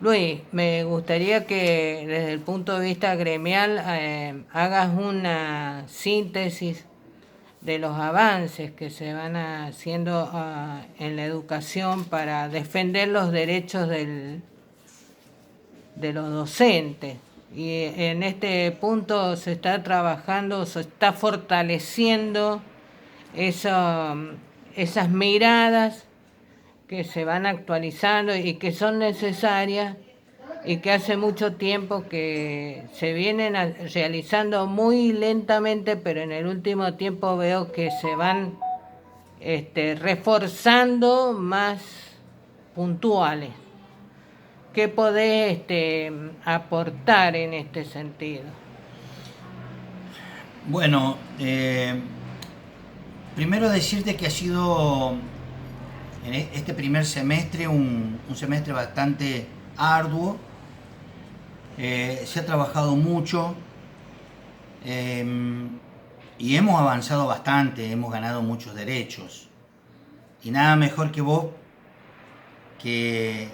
Luis, me gustaría que desde el punto de vista gremial hagas una síntesis de los avances que se van haciendo en la educación para defender los derechos de los docentes. Y en este punto se está trabajando, se está fortaleciendo eso, esas miradas que se van actualizando y que son necesarias y que hace mucho tiempo que se vienen realizando muy lentamente, pero en el último tiempo veo que se van reforzando más puntuales. ¿Qué podés aportar en este sentido? Bueno, primero decirte que ha sido en este primer semestre un semestre bastante arduo. Se ha trabajado mucho eh, y hemos avanzado bastante, hemos ganado muchos derechos. Y nada mejor que vos, que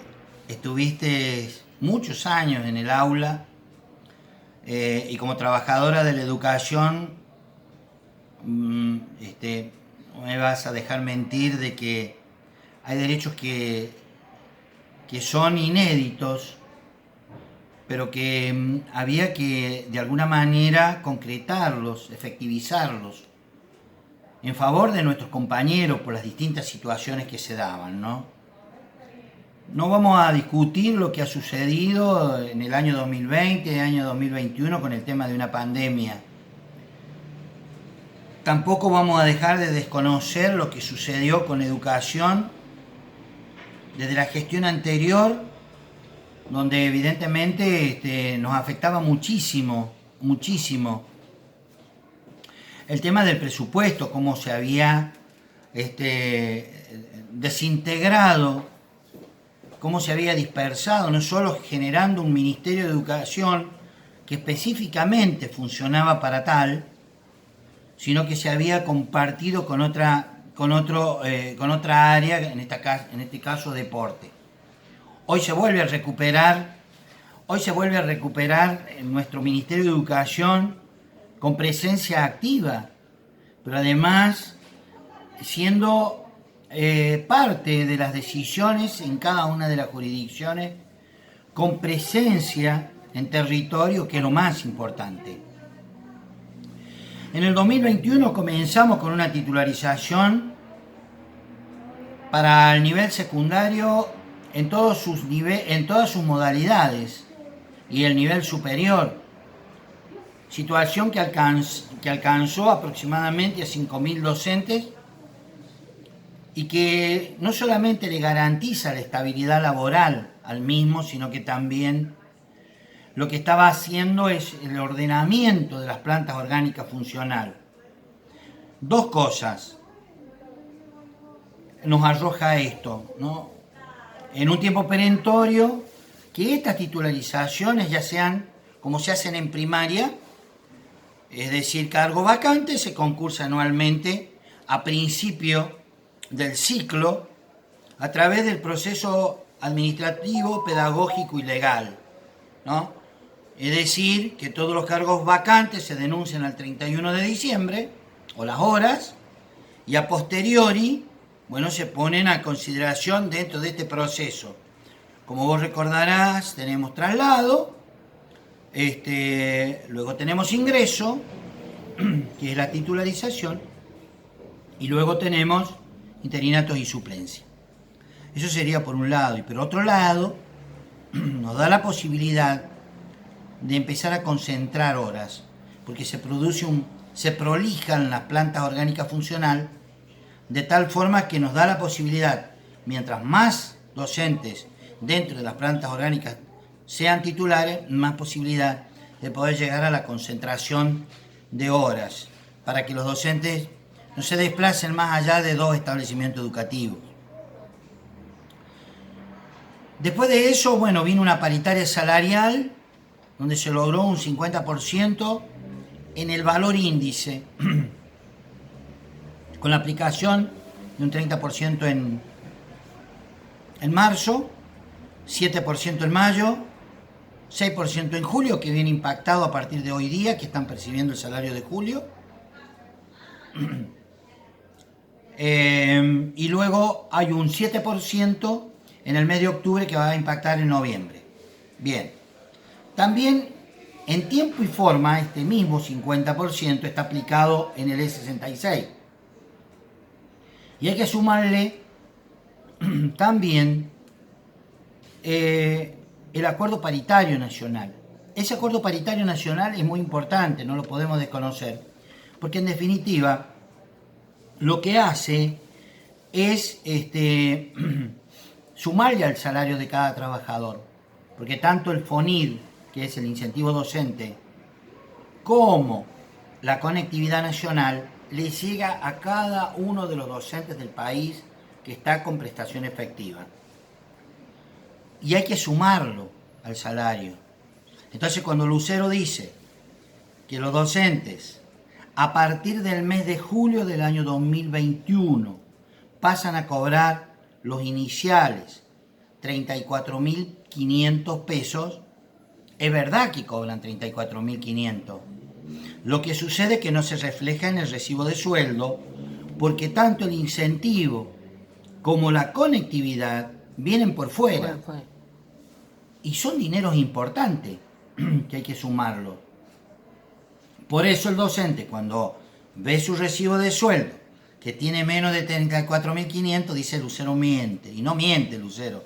estuviste muchos años en el aula y como trabajadora de la educación, no me vas a dejar mentir de que hay derechos que son inéditos, pero que había que de alguna manera concretarlos, efectivizarlos, en favor de nuestros compañeros por las distintas situaciones que se daban, ¿no? No vamos a discutir lo que ha sucedido en el año 2020, el año 2021 con el tema de una pandemia. Tampoco vamos a dejar de desconocer lo que sucedió con la educación desde la gestión anterior, donde evidentemente nos afectaba muchísimo, muchísimo. El tema del presupuesto, cómo se había desintegrado, cómo se había dispersado, no solo generando un Ministerio de Educación que específicamente funcionaba para tal, sino que se había compartido con otra área, en este caso deporte. Hoy se vuelve a recuperar nuestro Ministerio de Educación con presencia activa, pero además siendo parte de las decisiones en cada una de las jurisdicciones, con presencia en territorio, que es lo más importante. En el 2021 comenzamos con una titularización para el nivel secundario en todas sus modalidades y el nivel superior, situación que alcanzó aproximadamente a 5.000 docentes y que no solamente le garantiza la estabilidad laboral al mismo, sino que también lo que estaba haciendo es el ordenamiento de las plantas orgánicas funcional. Dos cosas nos arroja esto, ¿no? En un tiempo perentorio, que estas titularizaciones ya sean como se hacen en primaria, es decir, cargo vacante, se concursa anualmente a principio del ciclo a través del proceso administrativo, pedagógico y legal, ¿no? Es decir, que todos los cargos vacantes se denuncian al 31 de diciembre, o las horas, y a posteriori, bueno, se ponen a consideración dentro de este proceso. Como vos recordarás, tenemos traslado, luego tenemos ingreso, que es la titularización, y luego tenemos interinatos y suplencia. Eso sería por un lado, y por otro lado, nos da la posibilidad de empezar a concentrar horas, porque se prolijan las plantas orgánicas funcional de tal forma que nos da la posibilidad, mientras más docentes dentro de las plantas orgánicas sean titulares, más posibilidad de poder llegar a la concentración de horas, para que los docentes no se desplacen más allá de 2 establecimientos educativos. Después de eso, bueno, vino una paritaria salarial, donde se logró un 50% en el valor índice, con la aplicación de un 30% en marzo, 7% en mayo, 6% en julio, que viene impactado a partir de hoy día, que están percibiendo el salario de julio. Y luego hay un 7% en el mes de octubre que va a impactar en noviembre. Bien. También en tiempo y forma este mismo 50% está aplicado en el E66. Y hay que sumarle también el acuerdo paritario nacional. Ese acuerdo paritario nacional es muy importante, no lo podemos desconocer, porque en definitiva lo que hace es sumarle al salario de cada trabajador, porque tanto el FONID, que es el incentivo docente, como la conectividad nacional le llega a cada uno de los docentes del país que está con prestación efectiva. Y hay que sumarlo al salario. Entonces, cuando Lucero dice que los docentes a partir del mes de julio del año 2021 pasan a cobrar los iniciales 34.500 pesos, es verdad que cobran 34.500. Lo que sucede es que no se refleja en el recibo de sueldo, porque tanto el incentivo como la conectividad vienen por fuera. Y son dineros importantes que hay que sumarlo. Por eso el docente, cuando ve su recibo de sueldo, que tiene menos de 34.500, dice Lucero miente. Y no miente Lucero,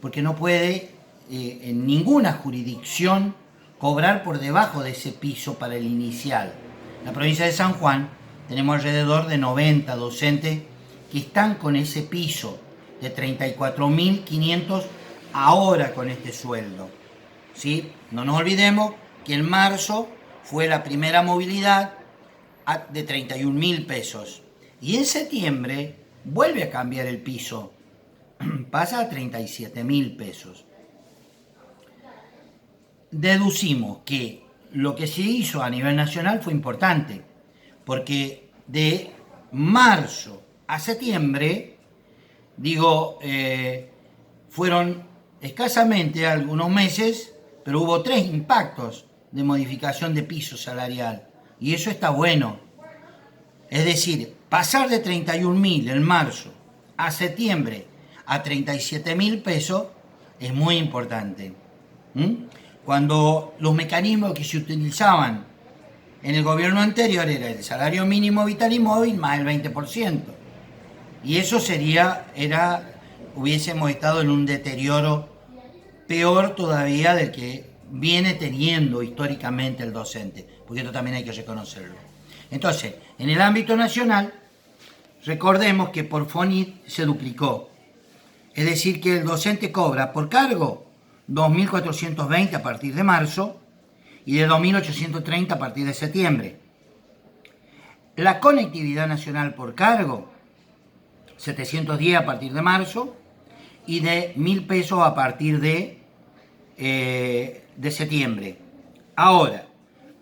porque no puede en ninguna jurisdicción cobrar por debajo de ese piso para el inicial. En la provincia de San Juan tenemos alrededor de 90 docentes que están con ese piso de 34.500 ahora con este sueldo. ¿Sí? No nos olvidemos que en marzo fue la primera movilidad de 31.000 pesos. Y en septiembre vuelve a cambiar el piso. Pasa a 37.000 pesos. Deducimos que lo que se hizo a nivel nacional fue importante, porque de marzo a septiembre, fueron escasamente algunos meses, pero hubo 3 impactos de modificación de piso salarial, y eso está bueno. Es decir, pasar de 31.000 en marzo a septiembre a 37.000 pesos es muy importante. Cuando los mecanismos que se utilizaban en el gobierno anterior era el salario mínimo vital y móvil más el 20%. Y eso hubiésemos estado en un deterioro peor todavía del que viene teniendo históricamente el docente, porque esto también hay que reconocerlo. Entonces, en el ámbito nacional, recordemos que por FONID se duplicó. Es decir, que el docente cobra por cargo 2.420 a partir de marzo y de 2.830 a partir de septiembre. La conectividad nacional por cargo, 710 a partir de marzo y de 1.000 pesos a partir de septiembre. Ahora,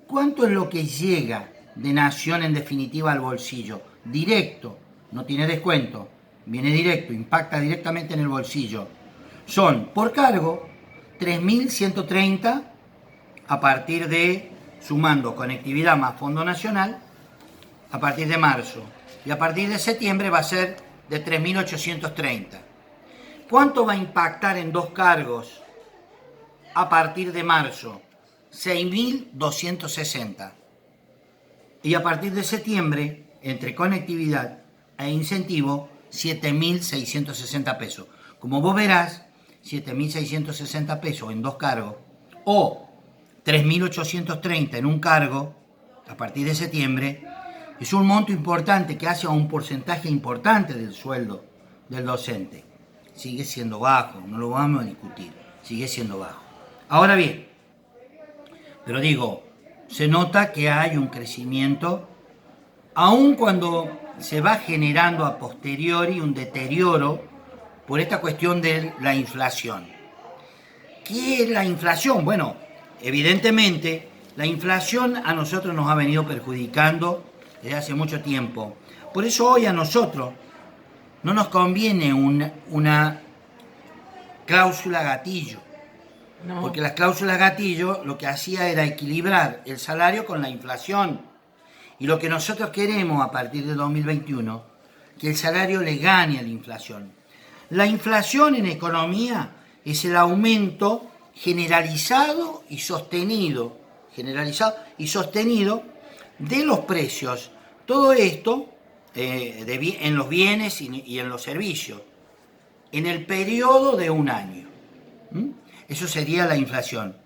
¿cuánto es lo que llega de Nación en definitiva al bolsillo? Directo, no tiene descuento, viene directo, impacta directamente en el bolsillo. Son por cargo 3.130 a partir de, sumando conectividad más Fondo Nacional, a partir de marzo. Y a partir de septiembre va a ser de 3.830. ¿Cuánto va a impactar en 2 cargos a partir de marzo? 6.260. Y a partir de septiembre, entre conectividad e incentivo, 7.660 pesos. Como vos verás, 7.660 pesos en 2 cargos o 3.830 en un cargo a partir de septiembre es un monto importante que hace a un porcentaje importante del sueldo del docente. Sigue siendo bajo, no lo vamos a discutir, sigue siendo bajo. Ahora bien, pero se nota que hay un crecimiento, aun cuando se va generando a posteriori un deterioro por esta cuestión de la inflación. ¿Qué es la inflación? Bueno, evidentemente la inflación a nosotros nos ha venido perjudicando desde hace mucho tiempo. Por eso hoy a nosotros no nos conviene una cláusula gatillo. No. Porque las cláusulas gatillo lo que hacía era equilibrar el salario con la inflación. Y lo que nosotros queremos a partir de 2021, que el salario le gane a la inflación. La inflación en economía es el aumento generalizado y sostenido de los precios. Todo esto en los bienes y en los servicios, en el periodo de un año. Eso sería la inflación.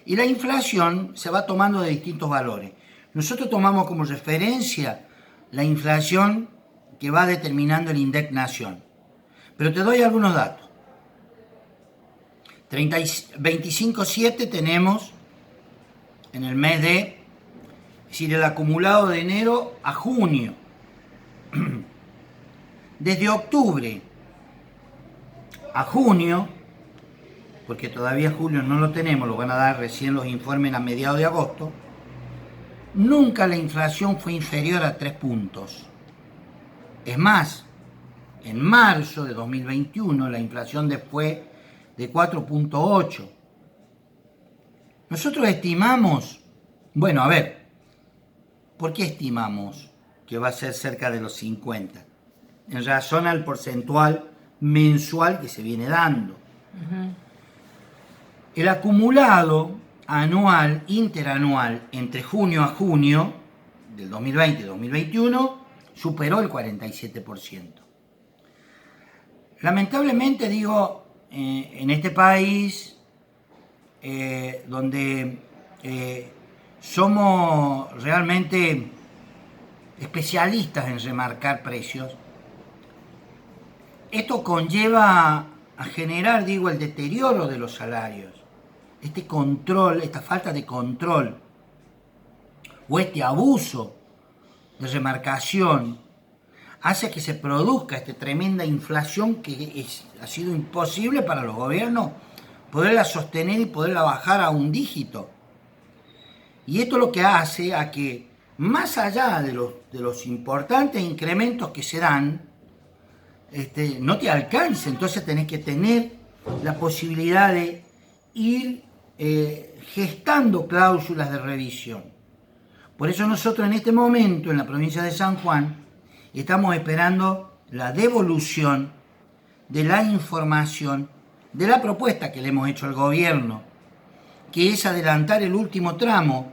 Y la inflación se va tomando de distintos valores. Nosotros tomamos como referencia la inflación que va determinando el INDEC Nación. Pero te doy algunos datos. 25.7 tenemos en el mes es decir, el acumulado de enero a junio. Desde octubre a junio, porque todavía julio no lo tenemos, lo van a dar recién los informes a mediados de agosto, nunca la inflación fue inferior a 3 puntos. Es más, en marzo de 2021 la inflación fue de 4.8. Nosotros estimamos, bueno, a ver, ¿por qué estimamos que va a ser cerca de los 50? En razón al porcentual mensual que se viene dando. El acumulado anual, interanual, entre junio a junio del 2020 y 2021, superó el 47%. Lamentablemente, digo, en este país, donde somos realmente especialistas en remarcar precios, esto conlleva a generar, digo, el deterioro de los salarios. Este control, esta falta de control o este abuso de remarcación hace que se produzca esta tremenda inflación que ha sido imposible para los gobiernos poderla sostener y poderla bajar a un dígito. Y esto lo que hace a que, más allá de los importantes incrementos que se dan, no te alcance. Entonces tenés que tener la posibilidad de ir gestando cláusulas de revisión. Por eso nosotros en este momento en la provincia de San Juan estamos esperando la devolución de la información de la propuesta que le hemos hecho al gobierno, que es adelantar el último tramo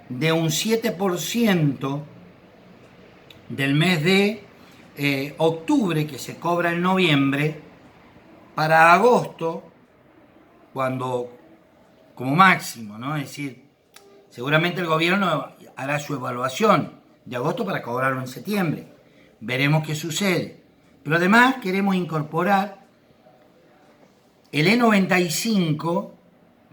de un 7% del mes de octubre, que se cobra en noviembre, para agosto, cuando como máximo, ¿no? Es decir, seguramente el gobierno hará su evaluación de agosto para cobrarlo en septiembre. Veremos qué sucede. Pero además queremos incorporar el E95,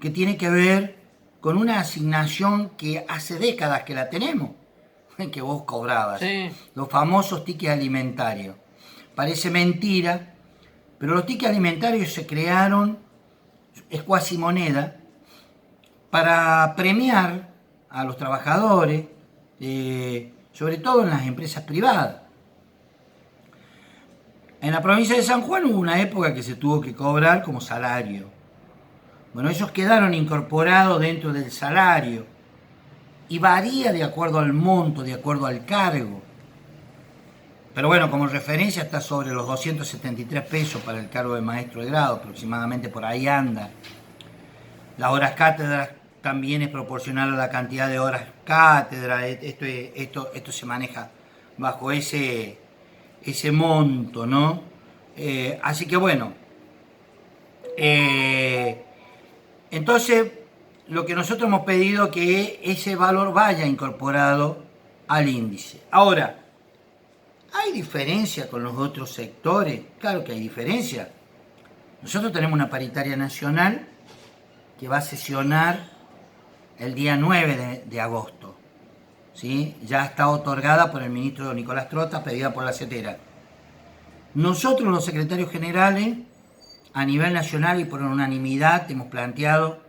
que tiene que ver con una asignación que hace décadas que la tenemos, que vos cobrabas, sí. Los famosos tickets alimentarios. Parece mentira, pero los tickets alimentarios se crearon, es cuasimoneda, para premiar a los trabajadores, sobre todo en las empresas privadas. En la provincia de San Juan hubo una época que se tuvo que cobrar como salario. Bueno, ellos quedaron incorporados dentro del salario y varía de acuerdo al monto, de acuerdo al cargo. Pero bueno, como referencia está sobre los 273 pesos para el cargo de maestro de grado, aproximadamente por ahí anda. Las horas cátedras también es proporcional a la cantidad de horas cátedra. Esto se maneja bajo ese monto, ¿no? Así que bueno, entonces lo que nosotros hemos pedido es que ese valor vaya incorporado al índice. Ahora, ¿hay diferencia con los otros sectores? Claro que hay diferencia. Nosotros tenemos una paritaria nacional que va a sesionar el día 9 de agosto. ¿Sí? Ya está otorgada por el ministro Nicolás Trota, pedida por la CETERA. Nosotros, los secretarios generales, a nivel nacional y por unanimidad, hemos planteado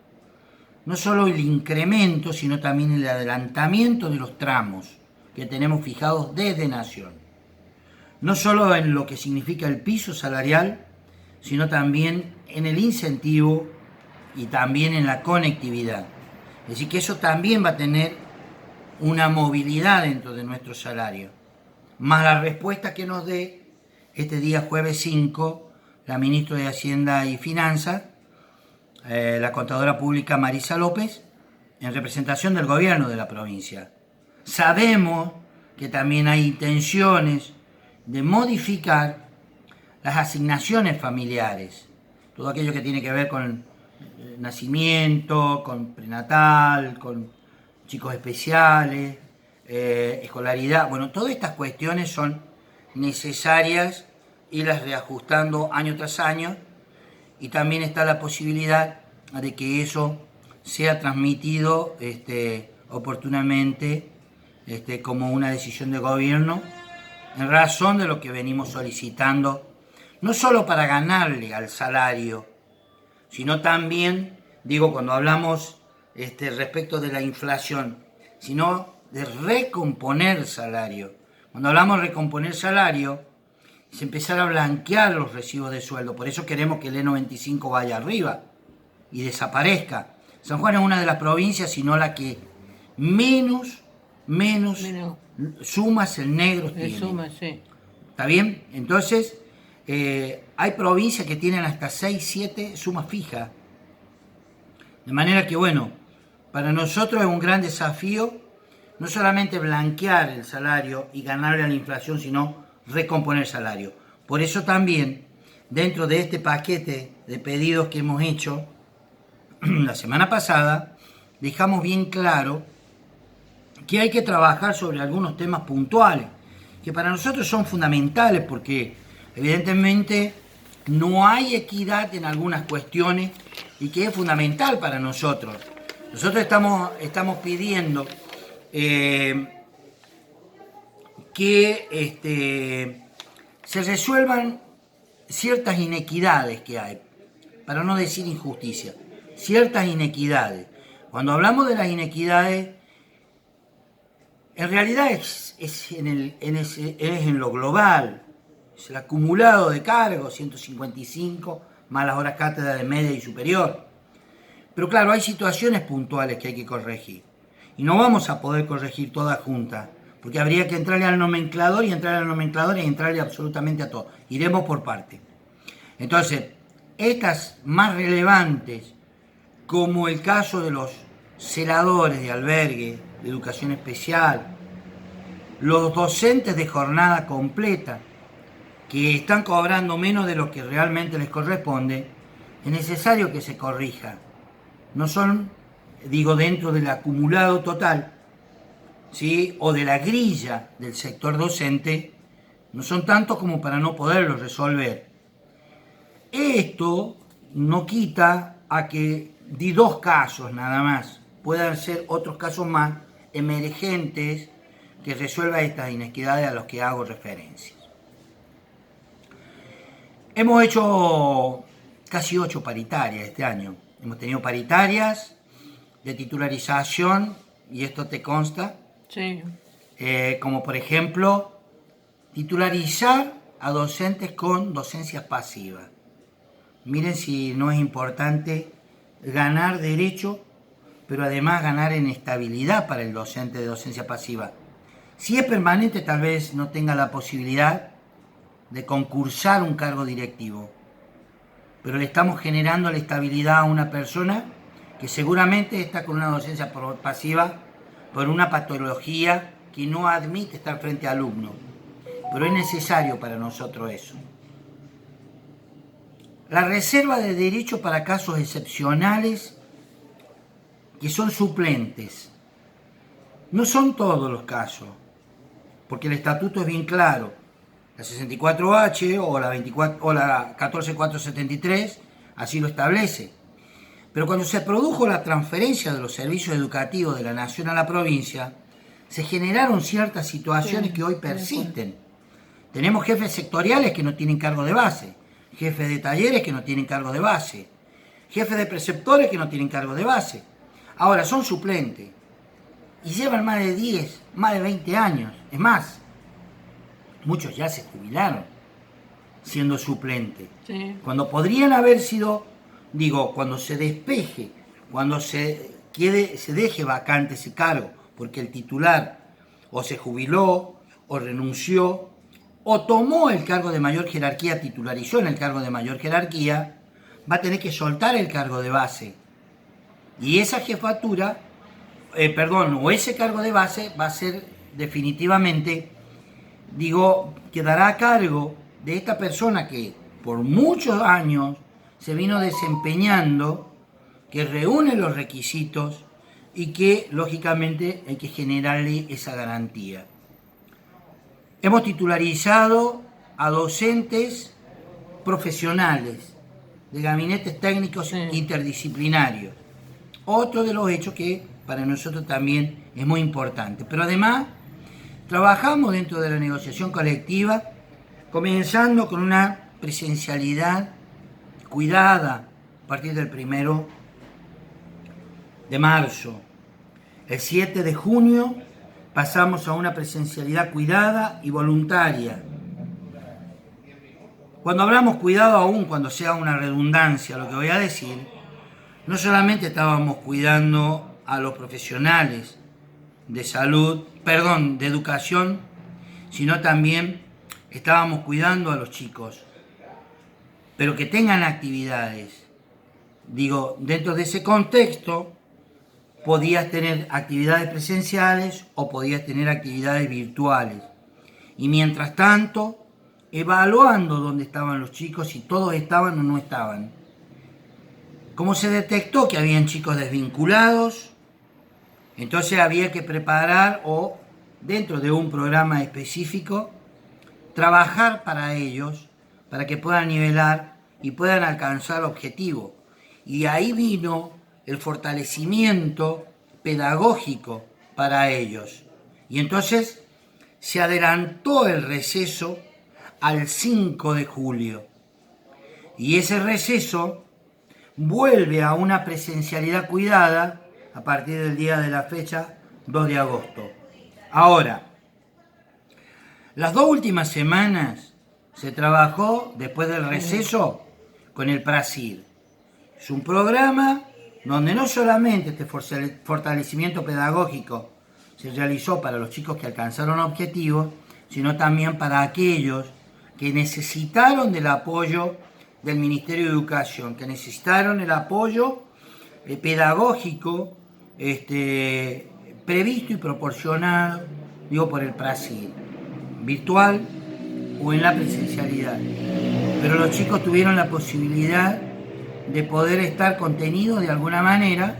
no solo el incremento, sino también el adelantamiento de los tramos que tenemos fijados desde Nación. No solo en lo que significa el piso salarial, sino también en el incentivo y también en la conectividad. Es decir, que eso también va a tener una movilidad dentro de nuestro salario. Más la respuesta que nos dé este día jueves 5, la ministra de Hacienda y Finanzas, la contadora pública Marisa López, en representación del gobierno de la provincia. Sabemos que también hay intenciones de modificar las asignaciones familiares, todo aquello que tiene que ver con nacimiento, con prenatal, con chicos especiales, escolaridad. Bueno, todas estas cuestiones son necesarias irlas reajustando año tras año, y también está la posibilidad de que eso sea transmitido oportunamente como una decisión de gobierno en razón de lo que venimos solicitando, no solo para ganarle al salario, sino también, digo, cuando hablamos respecto de la inflación, sino de recomponer salario. Cuando hablamos de recomponer salario, es empezar a blanquear los recibos de sueldo. Por eso queremos que el E95 vaya arriba y desaparezca. San Juan es una de las provincias, si no la que menos sumas el negro tiene. Suma, sí. ¿Está bien? Entonces, hay provincias que tienen hasta 6, 7 sumas fijas. De manera que, bueno, para nosotros es un gran desafío no solamente blanquear el salario y ganarle a la inflación, sino recomponer salario. Por eso también, dentro de este paquete de pedidos que hemos hecho la semana pasada, dejamos bien claro que hay que trabajar sobre algunos temas puntuales, que para nosotros son fundamentales, porque evidentemente no hay equidad en algunas cuestiones y que es fundamental para nosotros. Nosotros estamos pidiendo que se resuelvan ciertas inequidades que hay, para no decir injusticia, ciertas inequidades. Cuando hablamos de las inequidades, en realidad es en lo global, es el acumulado de cargos, 155, más las horas cátedra de media y superior. Pero claro, hay situaciones puntuales que hay que corregir. Y no vamos a poder corregir todas juntas, porque habría que entrarle al nomenclador y entrarle absolutamente a todo. Iremos por parte. Entonces, estas más relevantes, como el caso de los celadores de albergue, de educación especial, los docentes de jornada completa, que están cobrando menos de lo que realmente les corresponde, es necesario que se corrija. No son, digo, dentro del acumulado total, ¿sí?, o de la grilla del sector docente, no son tantos como para no poderlo resolver. Esto no quita a que di 2 casos nada más, puedan ser otros casos más emergentes que resuelvan estas inequidades a los que hago referencia. Hemos hecho casi 8 paritarias este año. Hemos tenido paritarias de titularización, y esto te consta, Sí. como por ejemplo, titularizar a docentes con docencia pasiva. Miren si no es importante ganar derecho, pero además ganar en estabilidad para el docente de docencia pasiva. Si es permanente, tal vez no tenga la posibilidad de concursar un cargo directivo, pero le estamos generando la estabilidad a una persona que seguramente está con una docencia pasiva por una patología que no admite estar frente a alumnos, pero es necesario para nosotros eso. La reserva de derecho para casos excepcionales que son suplentes. No son todos los casos, porque el estatuto es bien claro. La 64H o la 14473 así lo establece. Pero cuando se produjo la transferencia de los servicios educativos de la nación a la provincia, se generaron ciertas situaciones que hoy persisten. Tenemos jefes sectoriales que no tienen cargo de base, jefes de talleres que no tienen cargo de base, jefes de preceptores que no tienen cargo de base. Ahora son suplentes y llevan más de 10, más de 20 años. Es más, muchos ya se jubilaron. siendo suplente. Sí. Cuando podrían haber sido, cuando se despeje, cuando se deje vacante ese cargo, porque el titular o se jubiló, o renunció, o tomó el cargo de mayor jerarquía, titularizó en el cargo de mayor jerarquía, va a tener que soltar el cargo de base. Y esa jefatura, o ese cargo de base va a ser definitivamente, quedará a cargo de esta persona que por muchos años se vino desempeñando, que reúne los requisitos y que lógicamente hay que generarle esa garantía. Hemos titularizado a docentes profesionales de gabinetes técnicos interdisciplinarios. Otro de los hechos que para nosotros también es muy importante. Pero además trabajamos dentro de la negociación colectiva, comenzando con una presencialidad cuidada a partir del 1 de marzo. El 7 de junio pasamos a una presencialidad cuidada y voluntaria. Cuando hablamos cuidado, aún cuando sea una redundancia lo que voy a decir, no solamente estábamos cuidando a los profesionales de salud, de educación, sino también estábamos cuidando a los chicos, pero que tengan actividades. Dentro de ese contexto, podías tener actividades presenciales o podías tener actividades virtuales. Y mientras tanto, evaluando dónde estaban los chicos, si todos estaban o no estaban. Como se detectó que habían chicos desvinculados, entonces había que preparar o, dentro de un programa específico, trabajar para ellos, para que puedan nivelar y puedan alcanzar el objetivo. Y ahí vino el fortalecimiento pedagógico para ellos. Y entonces se adelantó el receso al 5 de julio. Y ese receso vuelve a una presencialidad cuidada a partir del día de la fecha 2 de agosto. Ahora, las 2 últimas semanas se trabajó después del receso con el PRASIR. Es un programa donde no solamente este fortalecimiento pedagógico se realizó para los chicos que alcanzaron objetivos, sino también para aquellos que necesitaron del apoyo del Ministerio de Educación, que necesitaron el apoyo pedagógico previsto y proporcionado, por el PRASIR, virtual o en la presencialidad. Pero los chicos tuvieron la posibilidad de poder estar contenidos de alguna manera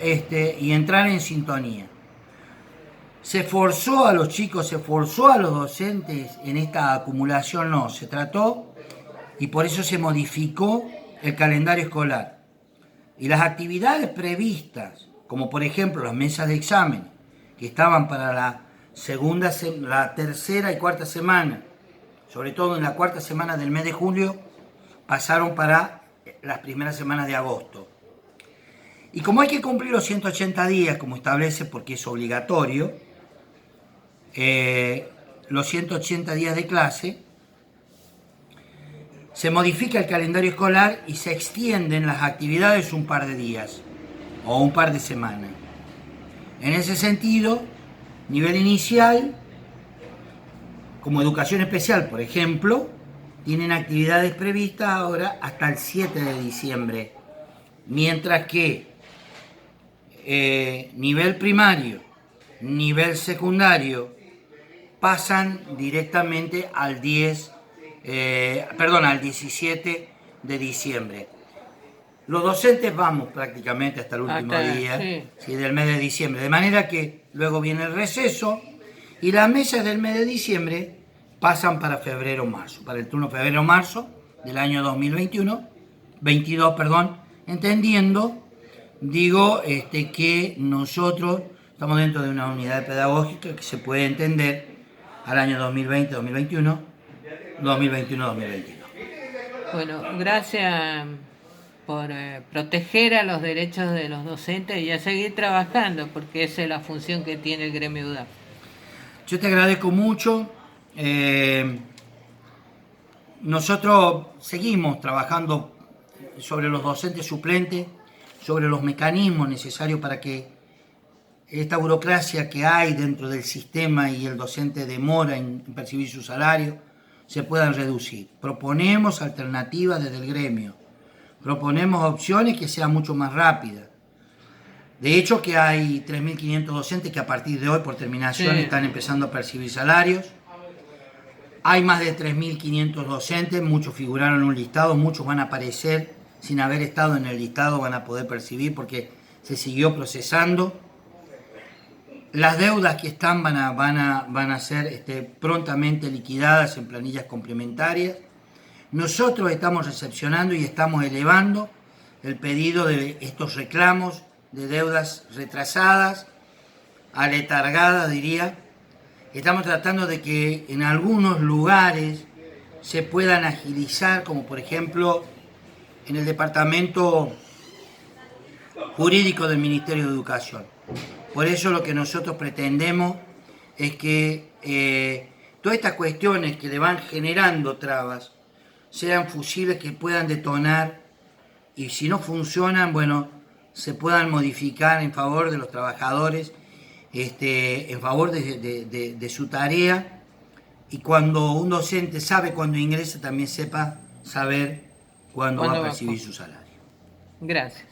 y entrar en sintonía. ¿Se forzó a los chicos, se forzó a los docentes en esta acumulación? No, se trató y por eso se modificó el calendario escolar. Y las actividades previstas, como por ejemplo las mesas de examen, que estaban para la tercera y cuarta semana, sobre todo en la cuarta semana del mes de julio, pasaron para las primeras semanas de agosto. Y como hay que cumplir los 180 días, como establece, porque es obligatorio, los 180 días de clase, se modifica el calendario escolar y se extienden las actividades un par de días o un par de semanas. En ese sentido, nivel inicial, como educación especial, por ejemplo, tienen actividades previstas ahora hasta el 7 de diciembre, mientras que nivel primario, nivel secundario, pasan directamente al 17 de diciembre. Los docentes vamos prácticamente hasta el último día del mes de diciembre, de manera que luego viene el receso y las mesas del mes de diciembre pasan para febrero-marzo, para el turno febrero-marzo del año 22, entendiendo, que nosotros estamos dentro de una unidad pedagógica que se puede entender al año 2020-2021, 2021-2022. Bueno, gracias por proteger a los derechos de los docentes y a seguir trabajando, porque esa es la función que tiene el gremio UDAP. Yo te agradezco mucho. nosotros seguimos trabajando sobre los docentes suplentes, sobre los mecanismos necesarios para que esta burocracia que hay dentro del sistema y el docente demora en percibir su salario, se puedan reducir. Proponemos alternativas desde el gremio, proponemos opciones que sean mucho más rápidas. De hecho que hay 3.500 docentes que a partir de hoy por terminación están empezando a percibir salarios. Hay más de 3.500 docentes, muchos figuraron en un listado, muchos van a aparecer sin haber estado en el listado, van a poder percibir porque se siguió procesando. Las deudas que están van a ser prontamente liquidadas en planillas complementarias. Nosotros estamos recepcionando y estamos elevando el pedido de estos reclamos de deudas retrasadas, aletargadas diría. Estamos tratando de que en algunos lugares se puedan agilizar, como por ejemplo en el departamento jurídico del Ministerio de Educación. Por eso lo que nosotros pretendemos es que todas estas cuestiones que le van generando trabas sean fusibles que puedan detonar y si no funcionan, bueno, se puedan modificar en favor de los trabajadores, en favor de su tarea, y cuando un docente sabe cuándo ingresa, también sepa saber cuándo va a percibir su salario. Gracias.